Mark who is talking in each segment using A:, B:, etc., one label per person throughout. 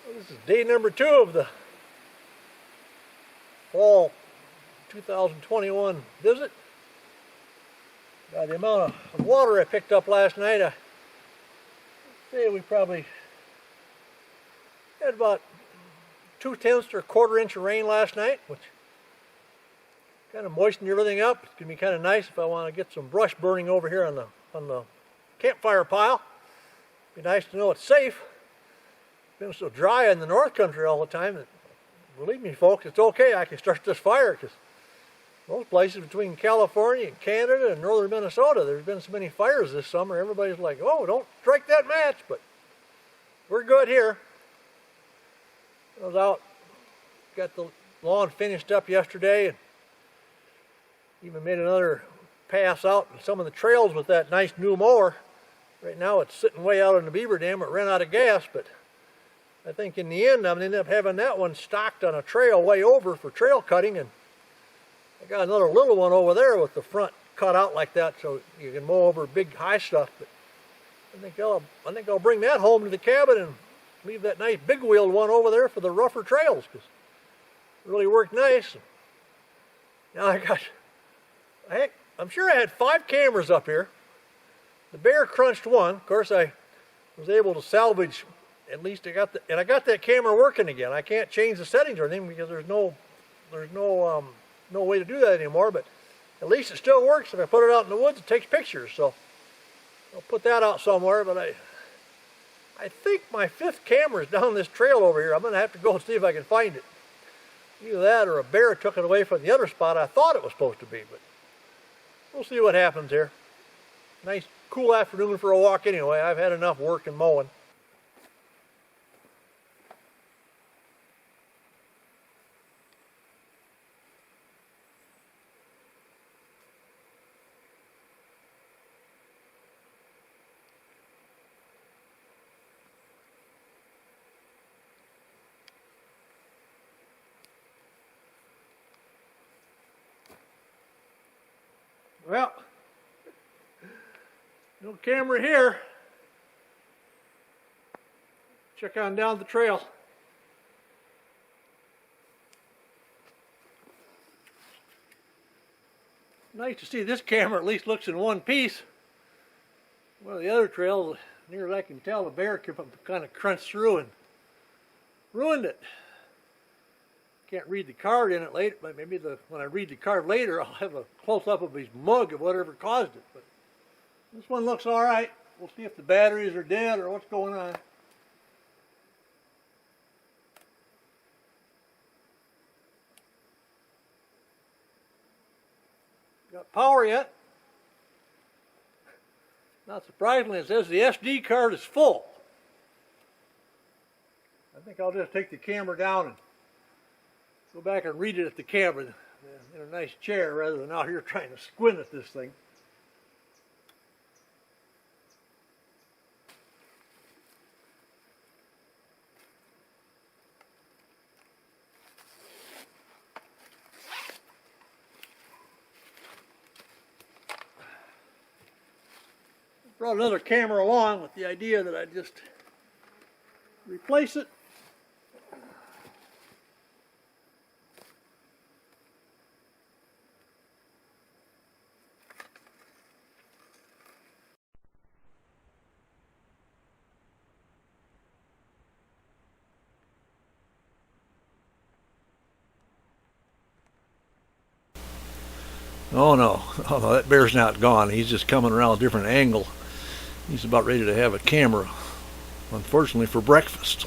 A: This is day number 2 of the fall 2021 visit. By the amount of water I picked up last night, I say we probably had about 2/10 or a quarter inch of rain last night, which kind of moistened everything up. It's gonna be kind of nice if I want to get some brush burning over here on the campfire pile. Be nice to know it's safe. It's been so dry in the North Country all the time that, believe me, folks, it's okay. I can start this fire because most places between California and Canada and northern Minnesota, there's been so many fires this summer. Everybody's like, "Oh, don't strike that match," but we're good here. I was out, got the lawn finished up yesterday, and even made another pass out in some of the trails with that nice new mower. Right now it's sitting way out in the beaver dam. It ran out of gas, but I think in the end I'm going to end up having that one stocked on a trail way over for trail cutting, and I got another little one over there with the front cut out like that so you can mow over big high stuff. But I think I'll bring that home to the cabin and leave that nice big wheeled one over there for the rougher trails because it really worked nice. Now I'm sure I had 5 cameras up here. The bear crunched one. Of course, I was able to salvage. At least I got that camera working again. I can't change the settings or anything because there's no way to do that anymore. But at least it still works. If I put it out in the woods, it takes pictures. So I'll put that out somewhere. But I think my 5th camera is down this trail over here. I'm going to have to go and see if I can find it. Either that or a bear took it away from the other spot I thought it was supposed to be. But we'll see what happens here. Nice cool afternoon for a walk anyway. I've had enough work and mowing. Well, no camera here. Check on down the trail. Nice to see this camera at least looks in one piece. Well, the other trail, near as I can tell, the bear kind of crunched through and ruined it. Can't read the card in it later, but maybe when I read the card later, I'll have a close-up of his mug of whatever caused it. But this one looks all right. We'll see if the batteries are dead or what's going on. Got power yet? Not surprisingly, it says the SD card is full. I think I'll just take the camera down and go back and read it at the cabin in a nice chair rather than out here trying to squint at this thing. Brought another camera along with the idea that I'd just replace it. Oh no, that bear's not gone. He's just coming around a different angle. He's about ready to have a camera, unfortunately, for breakfast.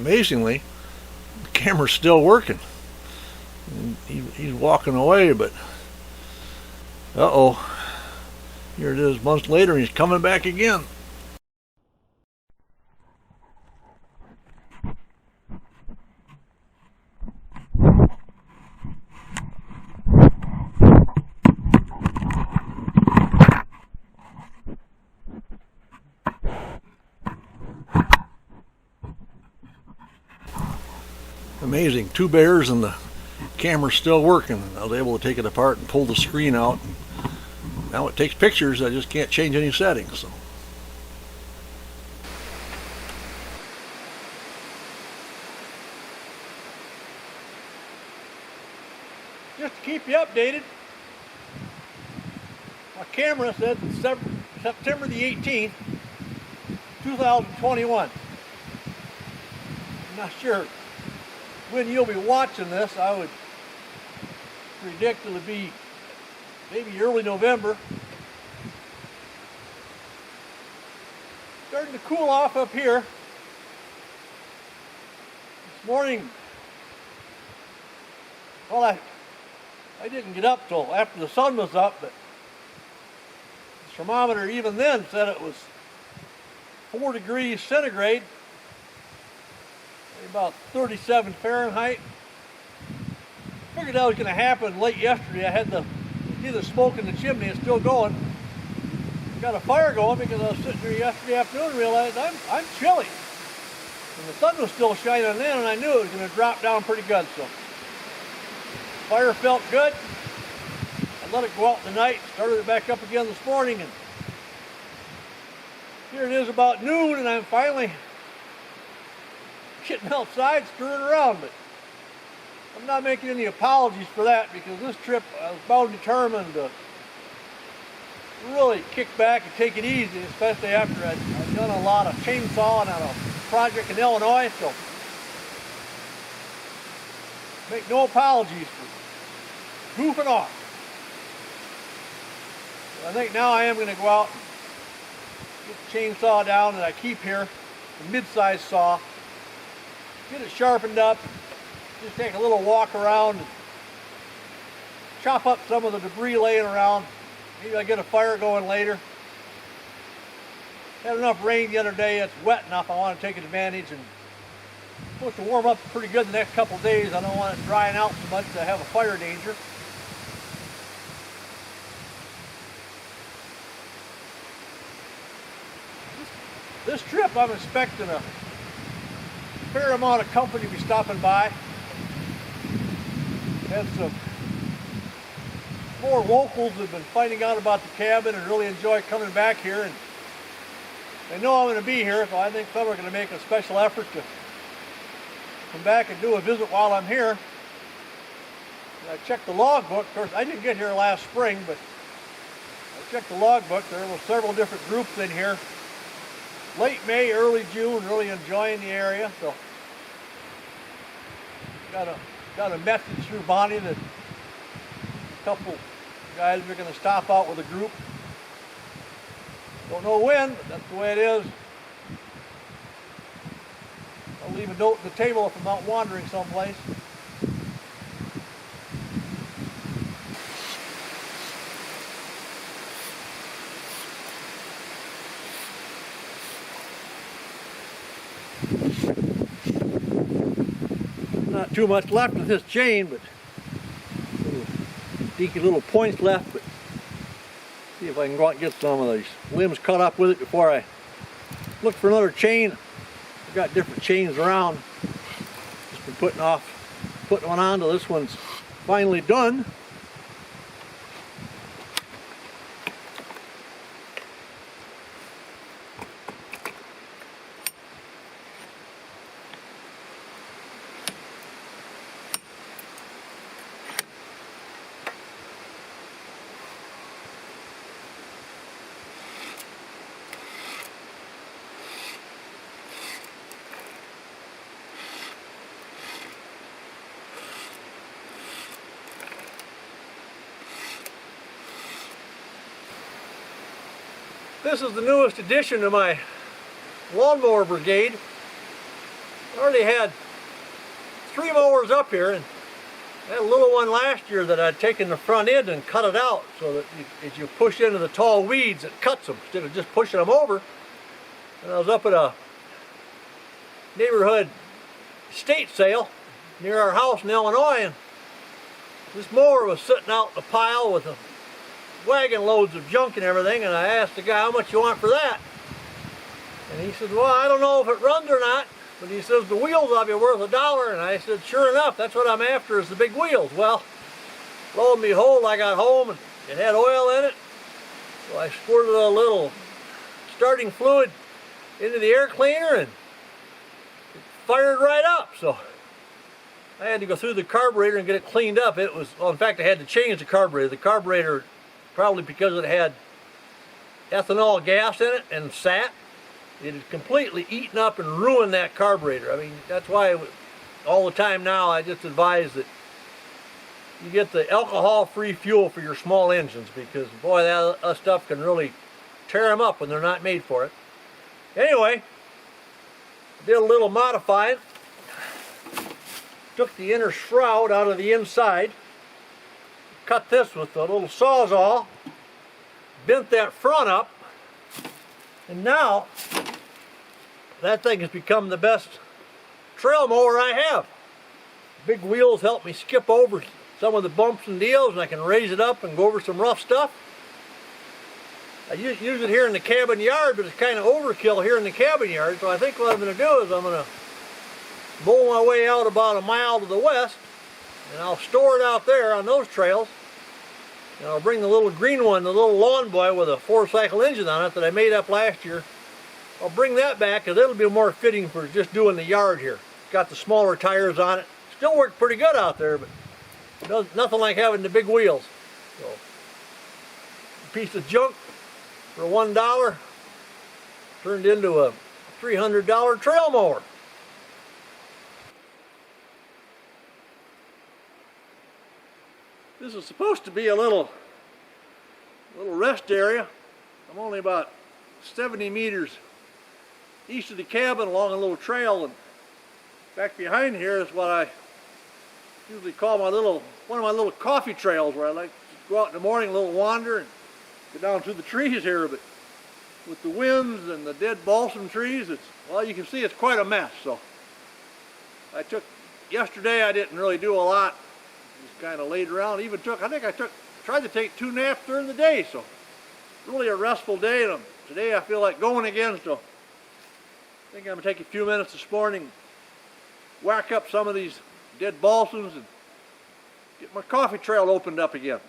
A: amazingly, the camera's still working. He's walking away, but uh-oh. Here it is months later, and he's coming back again. Amazing. 2 bears and the camera's still working. I was able to take it apart and pull the screen out. Now it takes pictures. I just can't change any settings. So. Just to keep you updated, my camera says it's September the 18th, 2021. I'm not sure when you'll be watching this. I would predict it'll be maybe early November. Starting to cool off up here. This morning, well, I didn't get up till after the sun was up, but the thermometer even then said it was 4 degrees centigrade, about 37 Fahrenheit. Figured that was going to happen late yesterday. I had the smoke in the chimney is still going. Got a fire going because I was sitting here yesterday afternoon and realized I'm chilly. And the sun was still shining then, and I knew it was going to drop down pretty good. So fire felt good. I let it go out in the night, started it back up again this morning, and here it is about noon, and I'm finally getting outside, stirring around. But I'm not making any apologies for that, because this trip I was bound determined to really kick back and take it easy, especially after I'd done a lot of chainsawing on a project in Illinois. So make no apologies for goofing off. So I think now I am going to go out and get the chainsaw down that I keep here, the mid-size saw, get it sharpened up, just take a little walk around and chop up some of the debris laying around. Maybe I'll get a fire going later. Had enough rain the other day, it's wet enough, I want to take advantage, and it's supposed to warm up pretty good the next couple of days. I don't want it drying out so much to have a fire danger. This trip I'm expecting a fair amount of company to be stopping by. Had some more locals that have been finding out about the cabin and really enjoy coming back here, and they know I'm going to be here, so I think some are going to make a special effort to come back and do a visit while I'm here. And I checked the logbook. Of course, I didn't get here last spring, but I checked the logbook. There were several different groups in here. Late May, early June, really enjoying the area. So got a message through Bonnie that a couple guys are going to stop out with a group. Don't know when, but that's the way it is. I'll leave a note on the table if I'm out wandering someplace. Not too much left of this chain, but deaky little points left. But see if I can go out and get some of these limbs cut up with it before I look for another chain. I've got different chains around. Just been putting one on till this one's finally done. This is the newest addition to my lawnmower brigade. I already had 3 mowers up here, and I had a little one last year that I'd taken the front end and cut it out so that as you push into the tall weeds, it cuts them instead of just pushing them over. And I was up at a neighborhood estate sale near our house in Illinois, and this mower was sitting out in a pile with a wagon loads of junk and everything, and I asked the guy, how much you want for that? And he said, well, I don't know if it runs or not, but he says the wheels will be worth $1. And I said, sure enough, that's what I'm after, is the big wheels. Well, lo and behold, I got home and it had oil in it, so I squirted a little starting fluid into the air cleaner and it fired right up. So I had to go through the carburetor and get it cleaned up. It was, well, in fact, I had to change the carburetor. The carburetor, probably because it had ethanol gas in it and sat, it had completely eaten up and ruined that carburetor. I mean, that's why all the time now I just advise that you get the alcohol-free fuel for your small engines, because boy, that stuff can really tear them up when they're not made for it. Anyway, did a little modifying. Took the inner shroud out of the inside, cut this with a little sawzall, bent that front up, and now that thing has become the best trail mower I have. Big wheels help me skip over some of the bumps and deals, and I can raise it up and go over some rough stuff. I use it here in the cabin yard, but it's kind of overkill here in the cabin yard, so I think what I'm going to do is I'm going to mow my way out about a mile to the west, and I'll store it out there on those trails, and I'll bring the little green one, the little lawn boy with a 4-cycle engine on it that I made up last year. I'll bring that back because it'll be more fitting for just doing the yard here. It's got the smaller tires on it. Still works pretty good out there, but nothing like having the big wheels. So, a piece of junk for $1 turned into a $300 trail mower. This is supposed to be a little rest area. I'm only about 70 meters east of the cabin along a little trail, and back behind here is what I usually call one of my little coffee trails, where I like to go out in the morning, a little wander, and get down through the trees here. But with the winds and the dead balsam trees, well, you can see it's quite a mess. So yesterday I didn't really do a lot. Just kind of laid around. I think I tried to take 2 naps during the day. So really a restful day. And today I feel like going again. So I think I'm going to take a few minutes this morning, whack up some of these dead balsams, and get my coffee trail opened up again.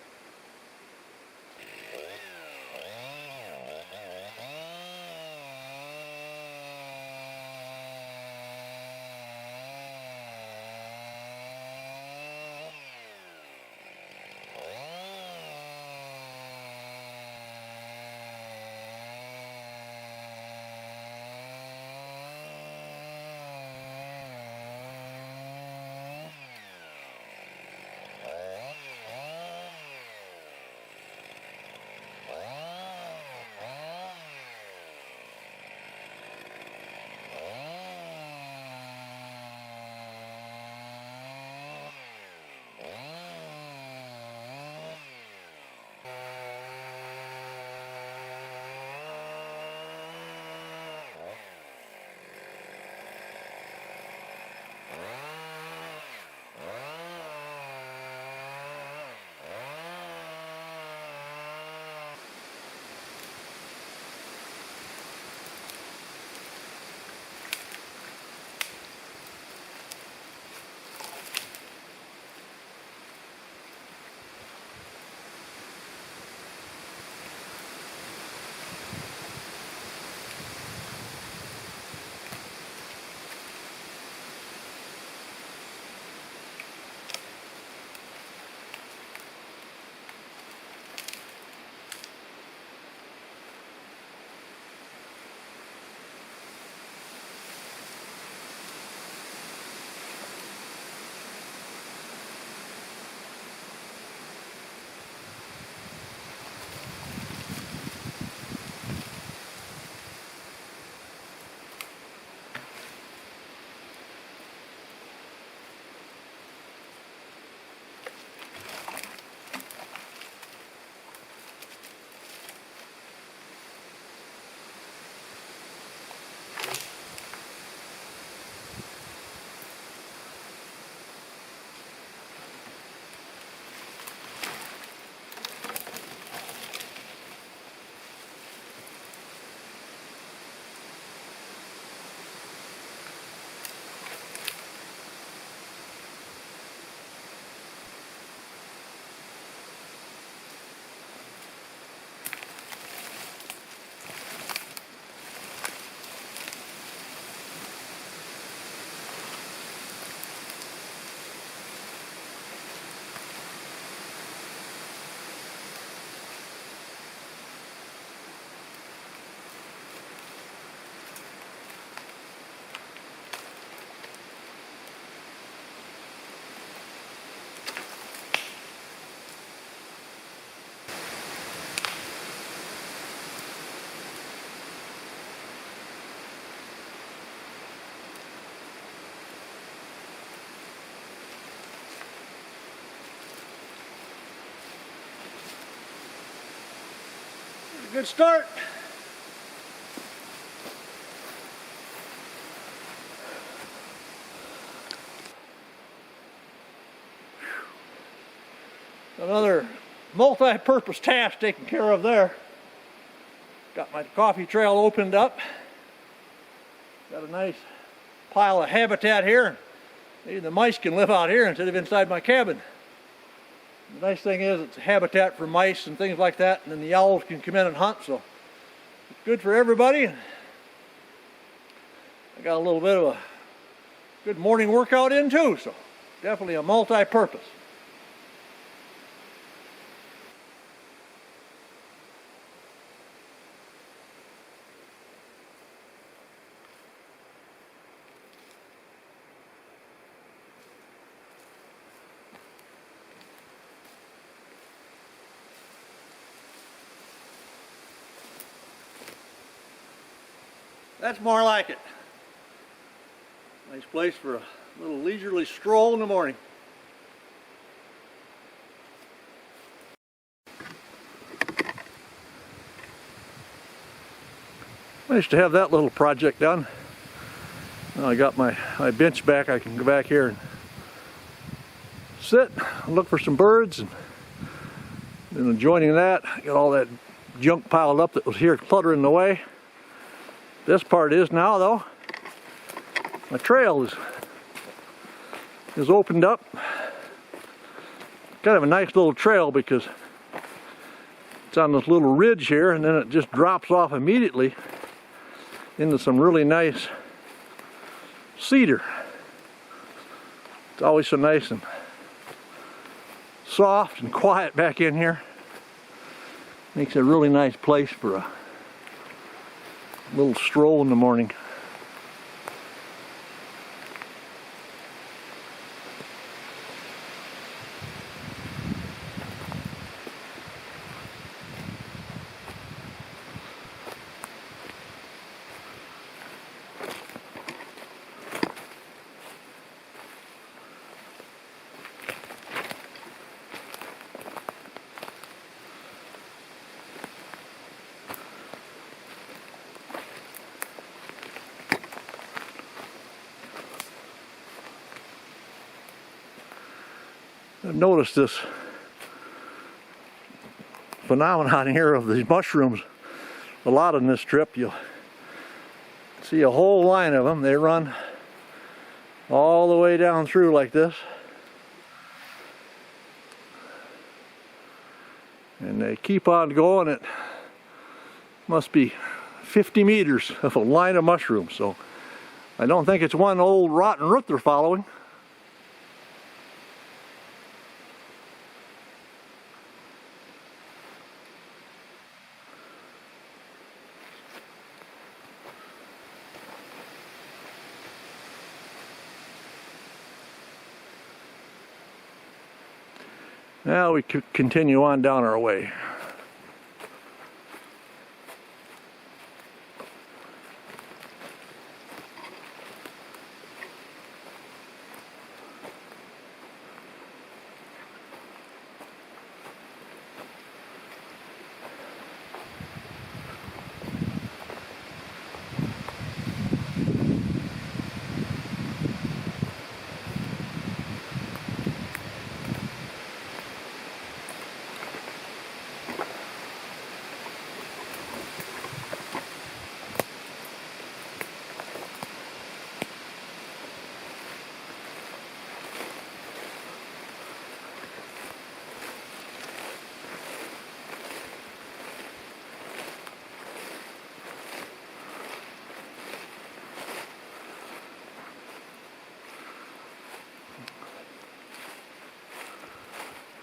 A: Good start. Another multi-purpose task taken care of there. Got my coffee trail opened up. Got a nice pile of habitat here. Maybe the mice can live out here instead of inside my cabin. The nice thing is it's a habitat for mice and things like that, and then the owls can come in and hunt, so it's good for everybody. I got a little bit of a good morning workout in too, so definitely a multi-purpose. That's more like it. Nice place for a little leisurely stroll in the morning. Nice to have that little project done. Now I got my bench back. I can go back here and sit, look for some birds, and then adjoining that, I got all that junk piled up that was here cluttering the way. This part is now, though. My trail is opened up. Kind of a nice little trail because it's on this little ridge here, and then it just drops off immediately into some really nice cedar. It's always so nice and soft and quiet back in here. Makes it a really nice place for a little stroll in the morning. I've noticed this phenomenon here of these mushrooms a lot on this trip. You'll see a whole line of them. They run all the way down through like this. And they keep on going. It must be 50 meters of a line of mushrooms. So I don't think it's one old rotten root they're following. Now we could continue on down our way.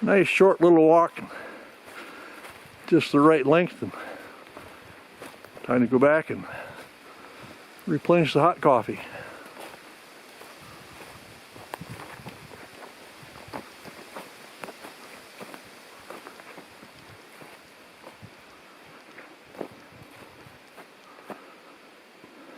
A: Nice short little walk, just the right length, and time to go back and replenish the hot coffee.